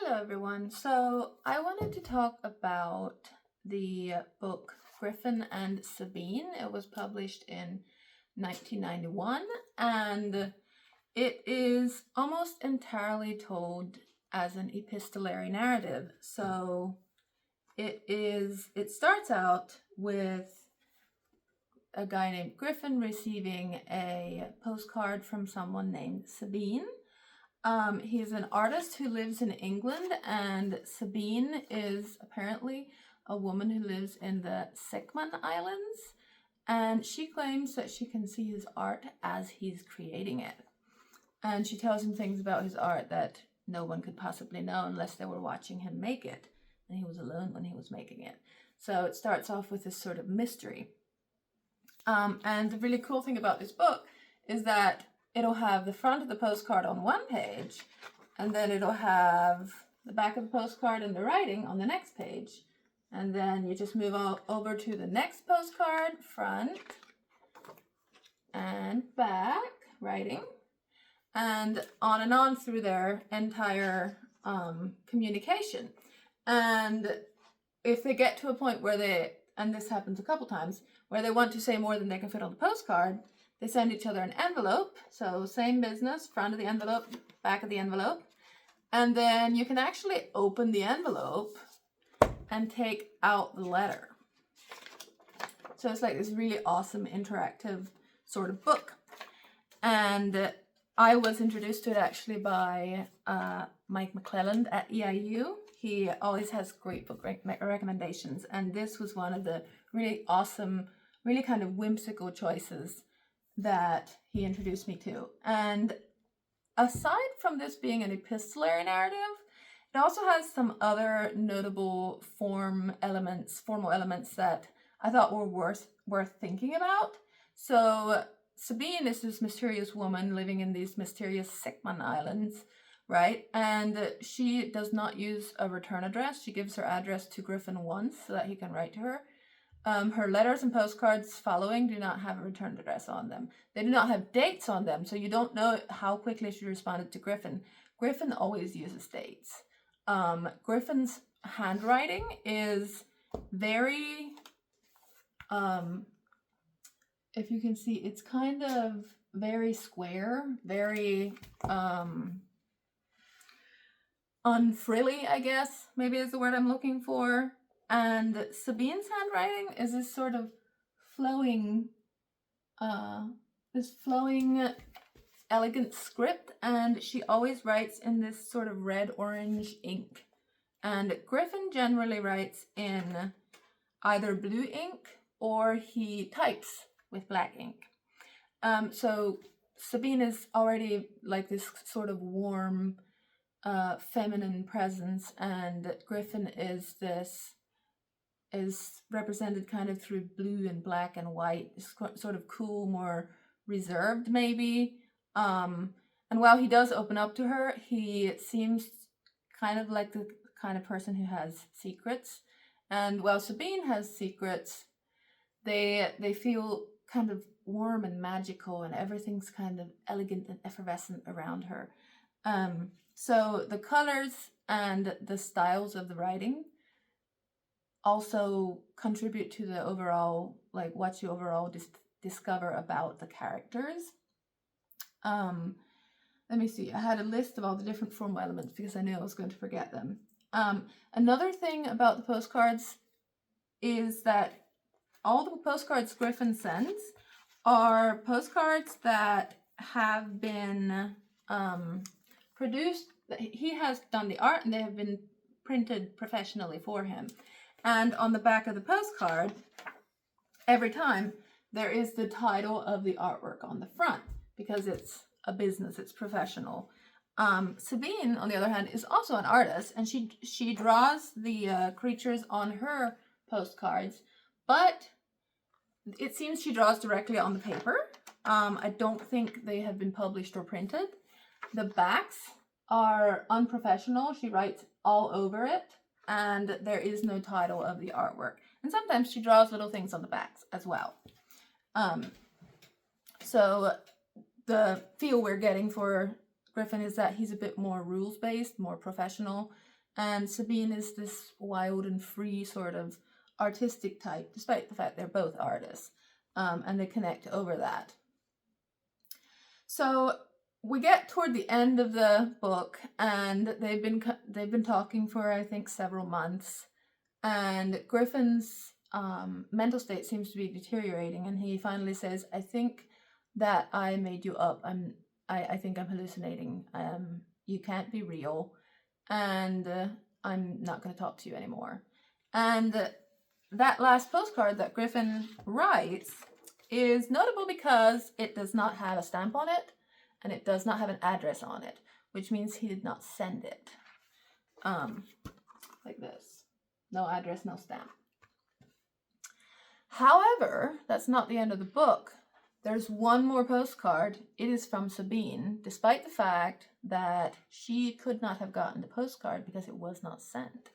Hello everyone. So I wanted to talk about the book Griffin and Sabine. It was published in 1991 and it is almost entirely told as an epistolary narrative. So it starts out with a guy named Griffin receiving a postcard from someone named Sabine. He's an artist who lives in England, and Sabine is apparently a woman who lives in the Sekman Islands, and she claims that she can see his art as he's creating it. And she tells him things about his art that no one could possibly know unless they were watching him make it, and he was alone when he was making it. So it starts off with this sort of mystery. And the really cool thing about this book is that it'll have the front of the postcard on one page, and then it'll have the back of the postcard and the writing on the next page. And then you just move over to the next postcard, front and back, writing, and on through their entire communication. And if they get to a point where and this happens a couple times, where they want to say more than they can fit on the postcard, they send each other an envelope. So same business, front of the envelope, back of the envelope. And then you can actually open the envelope and take out the letter. So it's like this really awesome interactive sort of book. And I was introduced to it actually by Mike McClelland at EIU. He always has great book recommendations. And this was one of the really awesome, really kind of whimsical choices that he introduced me to. And aside from this being an epistolary narrative, it also has some other notable formal elements that I thought were worth thinking about. So Sabine is this mysterious woman living in these mysterious Sekman Islands, right? And she does not use a return address. She gives her address to Griffin once so that he can write to her. Her letters and postcards following do not have a return address on them. They do not have dates on them, so you don't know how quickly she responded to Griffin. Griffin always uses dates. Griffin's handwriting is very, if you can see, it's kind of very square, very unfrilly, I guess, maybe is the word I'm looking for. And Sabine's handwriting is this sort of flowing, elegant script, and she always writes in this sort of red-orange ink. And Griffin generally writes in either blue ink or he types with black ink. So Sabine is already like this sort of warm, feminine presence, and Griffin is represented kind of through blue and black and white, sort of cool, more reserved maybe. And while he does open up to her, he seems kind of like the kind of person who has secrets. And while Sabine has secrets, they feel kind of warm and magical, and everything's kind of elegant and effervescent around her. So the colors and the styles of the writing also contribute to the overall, like what you overall discover about the characters. Let me see, I had a list of all the different formal elements because I knew I was going to forget them. Another thing about the postcards is that all the postcards Griffin sends are postcards that have been produced. He has done the art and they have been printed professionally for him. And on the back of the postcard, every time, there is the title of the artwork on the front because it's a business, it's professional. Sabine, on the other hand, is also an artist, and she draws the creatures on her postcards, but it seems she draws directly on the paper. I don't think they have been published or printed. The backs are unprofessional. She writes all over it, and there is no title of the artwork. And sometimes she draws little things on the backs as well. So the feel we're getting for Griffin is that he's a bit more rules-based, more professional, and Sabine is this wild and free sort of artistic type, despite the fact they're both artists, and they connect over that. So we get toward the end of the book, and they've been talking for, I think, several months, and Griffin's mental state seems to be deteriorating, and he finally says, "I think that I made you up. I think I'm hallucinating. You can't be real, and I'm not going to talk to you anymore." And that last postcard that Griffin writes is notable because it does not have a stamp on it, and it does not have an address on it, which means he did not send it. Like this. No address, no stamp. However, that's not the end of the book. There's one more postcard. It is from Sabine, despite the fact that she could not have gotten the postcard because it was not sent.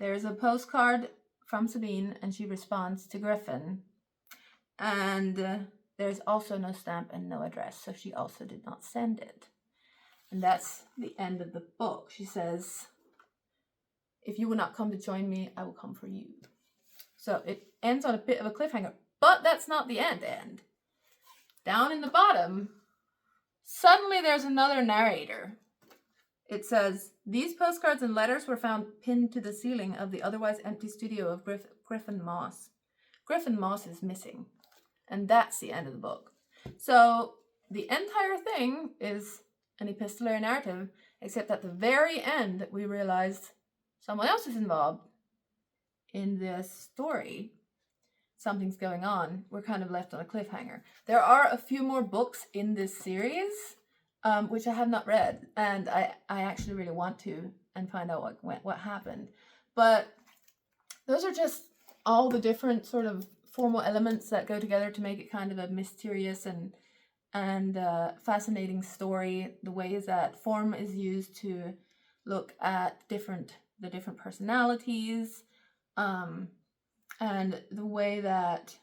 There's a postcard from Sabine, and she responds to Griffin. And there's also no stamp and no address, so she also did not send it. And that's the end of the book. She says, "If you will not come to join me, I will come for you." So it ends on a bit of a cliffhanger, but that's not the end. Down in the bottom, suddenly there's another narrator. It says, "These postcards and letters were found pinned to the ceiling of the otherwise empty studio of Griffin Moss. Griffin Moss is missing." And that's the end of the book. So the entire thing is an epistolary narrative, except at the very end, we realized someone else is involved in this story. Something's going on. We're kind of left on a cliffhanger. There are a few more books in this series, which I have not read, and I actually really want to and find out what happened. But those are just all the different sort of formal elements that go together to make it kind of a mysterious and fascinating story. The ways that form is used to look at the different personalities, and the way that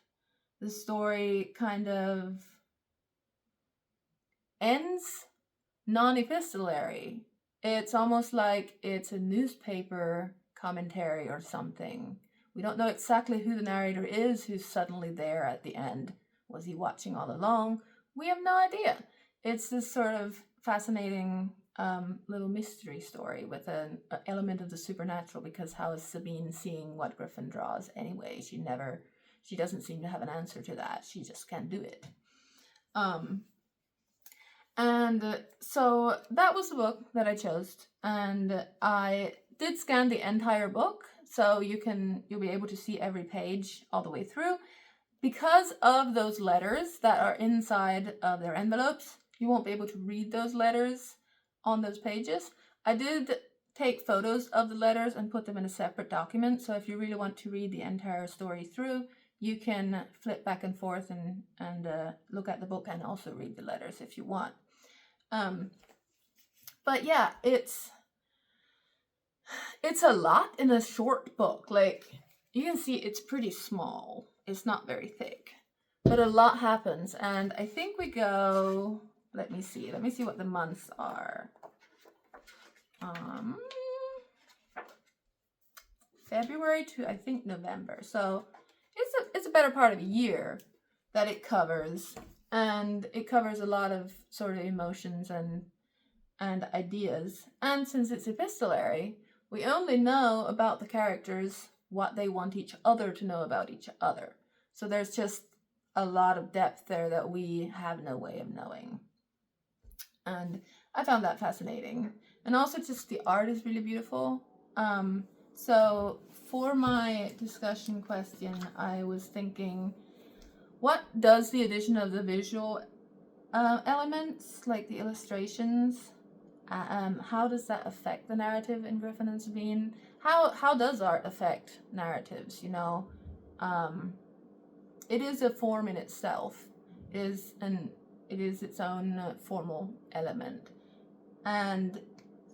the story kind of ends non-epistolary. It's almost like it's a newspaper commentary or something. We don't know exactly who the narrator is who's suddenly there at the end. Was he watching all along? We have no idea. It's this sort of fascinating little mystery story with an element of the supernatural, because how is Sabine seeing what Griffin draws anyway? She doesn't seem to have an answer to that. She just can't do it. And so that was the book that I chose, and I did scan the entire book, so you'll be able to see every page all the way through. Because of those letters that are inside of their envelopes, you won't be able to read those letters on those pages. I did take photos of the letters and put them in a separate document, so if you really want to read the entire story through, you can flip back and forth and look at the book and also read the letters if you want. But yeah, it's a lot in a short book. Like, you can see it's pretty small. It's not very thick, but a lot happens. And I think we go, let me see what the months are. February to, I think, November. So it's a better part of a year that it covers, and it covers a lot of sort of emotions and ideas. And since it's epistolary, we only know about the characters what they want each other to know about each other. So there's just a lot of depth there that we have no way of knowing. And I found that fascinating. And also just the art is really beautiful. So for my discussion question, I was thinking, what does the addition of the visual elements, like the illustrations, how does that affect the narrative in Griffin and Sabine? How does art affect narratives? You know, it is a form in itself. It is its own formal element, and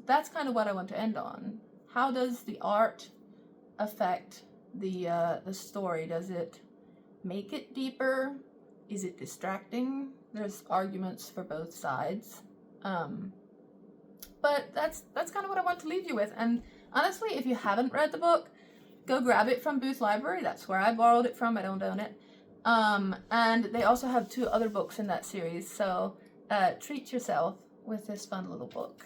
that's kind of what I want to end on. How does the art affect the story? Does it make it deeper? Is it distracting? There's arguments for both sides. But that's kind of what I want to leave you with. And Honestly, if you haven't read the book, go grab it from Booth Library. That's where I borrowed it from. I don't own it. And they also have 2 other books in that series, so treat yourself with this fun little book.